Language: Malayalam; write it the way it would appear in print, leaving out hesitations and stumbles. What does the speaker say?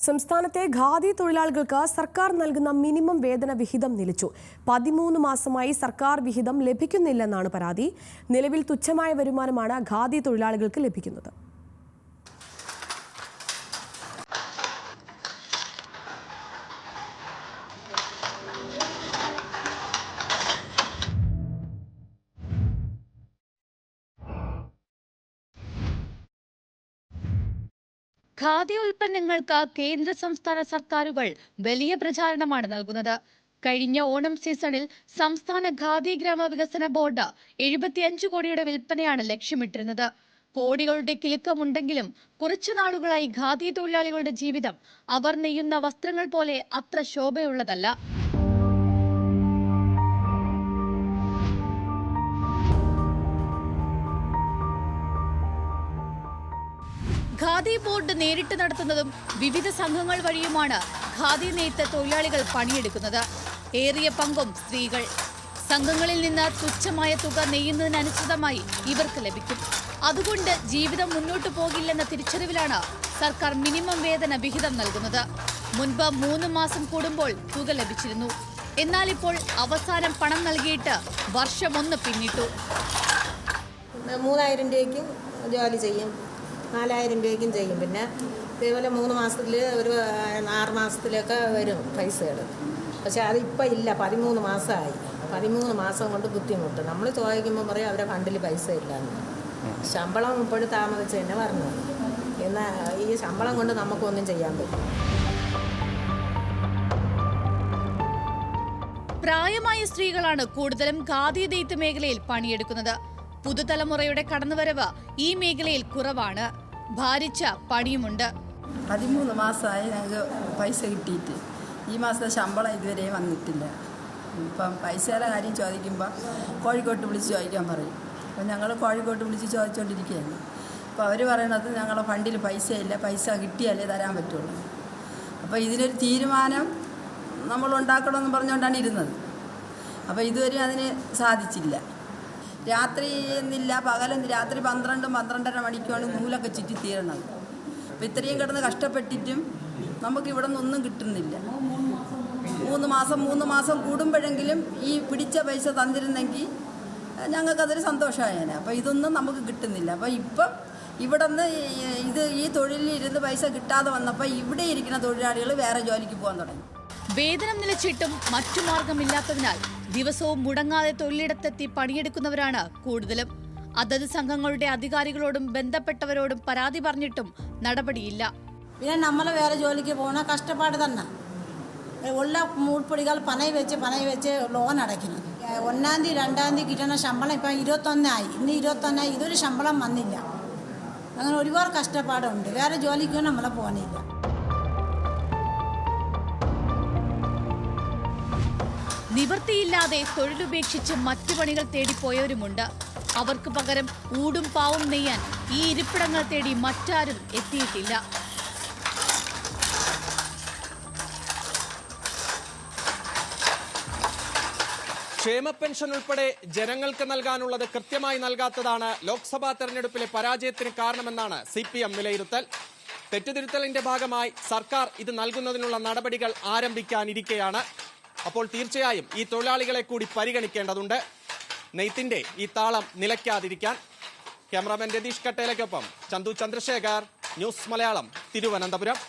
സംസ്ഥാനത്തെ ഖാദി തൊഴിലാളികൾക്ക് സർക്കാർ നൽകുന്ന മിനിമം വേതന വിഹിതം നിലച്ചു. 13 മാസമായി സർക്കാർ വിഹിതം ലഭിക്കുന്നില്ലെന്നാണ് പരാതി. നിലവിൽ തുച്ഛമായ വരുമാനമാണ് ഖാദി തൊഴിലാളികൾക്ക് ലഭിക്കുന്നത്. ഖാദി ഉൽപ്പന്നങ്ങൾക്ക് കേന്ദ്ര സംസ്ഥാന സർക്കാരുകൾ വലിയ പ്രചാരണമാണ് നൽകുന്നത്. കഴിഞ്ഞ ഓണം സീസണിൽ സംസ്ഥാന ഖാദി ഗ്രാമവികസന ബോർഡ് 75 കോടിയുടെ വിൽപ്പനയാണ് ലക്ഷ്യമിട്ടിരുന്നത്. കോടികളുടെ കിലുക്കമുണ്ടെങ്കിലും കുറച്ചു നാളുകളായി ഖാദി തൊഴിലാളികളുടെ ജീവിതം അവർ നെയ്യുന്ന വസ്ത്രങ്ങൾ പോലെ അത്ര ശോഭയുള്ളതല്ല. ഖാദി ബോർഡ് നേരിട്ട് നടത്തുന്നതും വിവിധ സംഘങ്ങൾ വഴിയുമാണ് ഖാദി നെയ്ത്ത് തൊഴിലാളികൾ പണിയെടുക്കുന്നത്. ഏറിയ പങ്കും സ്ത്രീകൾ. സംഘങ്ങളിൽ നിന്ന് തുച്ഛമായ തുക നെയ്യുന്നതിനനുസൃതമായി ഇവർക്ക് ലഭിക്കും. അതുകൊണ്ട് ജീവിതം മുന്നോട്ടു പോകില്ലെന്ന തിരിച്ചറിവിലാണ് സർക്കാർ മിനിമം വേതന വിഹിതം നൽകുന്നത്. മുൻപ് 3 മാസം കൂടുമ്പോൾ തുക ലഭിച്ചിരുന്നു. എന്നാൽ ഇപ്പോൾ അവസാനം പണം നൽകിയിട്ട് വർഷം 1 പിന്നിട്ടു. 3000 രൂപയ്ക്കും ജോലി ചെയ്യും, 4000 രൂപയ്ക്കും ചെയ്യും. പിന്നെ ഇതേപോലെ 3 മാസത്തിൽ ഒരു 6 മാസത്തിലൊക്കെ വരും പൈസകൾ. പക്ഷെ അതിപ്പോൾ ഇല്ല. 13 മാസമായി. 13 മാസം കൊണ്ട് ബുദ്ധിമുട്ട്. നമ്മൾ ചോദിക്കുമ്പോൾ പറയും അവരെ ഫണ്ടിൽ പൈസ ഇല്ലാന്ന്. ശമ്പളം ഇപ്പോഴും താമസിച്ച് തന്നെ പറഞ്ഞത്. എന്നാൽ ഈ ശമ്പളം കൊണ്ട് നമുക്കൊന്നും ചെയ്യാൻ പറ്റും. പ്രായമായ സ്ത്രീകളാണ് കൂടുതലും ഖാദി നെയ്ത്ത് മേഖലയിൽ പണിയെടുക്കുന്നത്. പുതുതലമുറയുടെ കടന്നുവരവ് ഈ മേഖലയിൽ കുറവാണ്. ഭാരിച്ച പണിയുമുണ്ട്. 13 മാസമായി ഞങ്ങൾക്ക് പൈസ കിട്ടിയിട്ട്. ഈ മാസത്തെ ശമ്പളം ഇതുവരെ വന്നിട്ടില്ല. ഇപ്പം പൈസയുടെ കാര്യം ചോദിക്കുമ്പോൾ കോഴിക്കോട്ട് വിളിച്ച് ചോദിക്കാൻ പറയും. അപ്പം ഞങ്ങൾ കോഴിക്കോട്ട് വിളിച്ച് ചോദിച്ചുകൊണ്ടിരിക്കുകയാണ്. അപ്പോൾ അവർ പറയണത് ഞങ്ങളുടെ ഫണ്ടിൽ പൈസയില്ല, പൈസ കിട്ടിയാലേ തരാൻ പറ്റുള്ളൂ. അപ്പോൾ ഇതിനൊരു തീരുമാനം നമ്മൾ ഉണ്ടാക്കണമെന്ന് പറഞ്ഞുകൊണ്ടാണ് ഇരുന്നത്. അപ്പോൾ ഇതുവരെ അതിന് സാധിച്ചില്ല. രാത്രി എന്നില്ല, പകലൊന്നും. രാത്രി 12-12:30 മണിക്കാണ് നൂലൊക്കെ ചുറ്റി തീരണത്. അപ്പോൾ ഇത്രയും കിടന്ന് കഷ്ടപ്പെട്ടിട്ടും നമുക്കിവിടെ നിന്നൊന്നും കിട്ടുന്നില്ല. 3 മാസം കൂടുമ്പോഴെങ്കിലും ഈ പിടിച്ച പൈസ തന്നിരുന്നെങ്കിൽ ഞങ്ങൾക്കതൊരു സന്തോഷമായേനെ. അപ്പോൾ ഇതൊന്നും നമുക്ക് കിട്ടുന്നില്ല. അപ്പോൾ ഇപ്പം ഇവിടെ നിന്ന് ഈ തൊഴിലിരുന്ന് പൈസ കിട്ടാതെ വന്നപ്പോൾ ഇവിടെ ഇരിക്കുന്ന തൊഴിലാളികൾ വേറെ ജോലിക്ക് പോകാൻ തുടങ്ങി. വേതനം നിലച്ചിട്ടും മറ്റു മാർഗമില്ലാത്തതിനാൽ ദിവസവും മുടങ്ങാതെ തൊഴിലിടത്തെത്തി പണിയെടുക്കുന്നവരാണ് കൂടുതലും. അതത് സംഘങ്ങളുടെ അധികാരികളോടും ബന്ധപ്പെട്ടവരോടും പരാതി പറഞ്ഞിട്ടും നടപടിയില്ല. പിന്നെ നമ്മൾ വേറെ ജോലിക്ക് പോകുന്ന കഷ്ടപ്പാട് തന്നെ. ഉള്ള മൂൾപ്പൊടികൾ പണയം വെച്ച് ലോൺ അടയ്ക്കണം. 1-ാം തീയതി 2-ാം തീയതി കിട്ടുന്ന ശമ്പളം ഇപ്പം 21 ആയി. ഇന്ന് 21 ആയി. ഇതൊരു ശമ്പളം വന്നില്ല. അങ്ങനെ ഒരുപാട് കഷ്ടപ്പാടുണ്ട്. വേറെ ജോലിക്കൊന്നും നമ്മളെ പോകുന്നില്ല. നിവൃത്തിയില്ലാതെ തൊഴിലുപേക്ഷിച്ച് മറ്റു പണികൾ തേടിപ്പോയവരുമുണ്ട്. അവർക്ക് പകരം ഊടും പാവും നെയ്യാൻ ഈ ഇരിപ്പിടങ്ങൾ തേടി മറ്റാരും എത്തിയിട്ടില്ല. ക്ഷേമ പെൻഷൻ ഉൾപ്പെടെ ജനങ്ങൾക്ക് നൽകാനുള്ളത് കൃത്യമായി നൽകാത്തതാണ് ലോക്സഭാ തെരഞ്ഞെടുപ്പിലെ പരാജയത്തിന് കാരണമെന്നാണ് CPM വിലയിരുത്തൽ. തെറ്റുതിരുത്തലിന്റെ ഭാഗമായി സർക്കാർ ഇത് നൽകുന്നതിനുള്ള നടപടികൾ ആരംഭിക്കാനിരിക്കെയാണ്. അപ്പോൾ തീർച്ചയായും ഈ തൊഴിലാളികളെ കൂടി പരിഗണിക്കേണ്ടതുണ്ട്. നെയ്ത്തിന്റെ ഈ താളം നിലയ്ക്കാതിരിക്കാൻ. ക്യാമറാമാൻ രതീഷ് കട്ടേലയ്ക്കൊപ്പം ചന്തു ചന്ദ്രശേഖർ, ന്യൂസ് മലയാളം, തിരുവനന്തപുരം.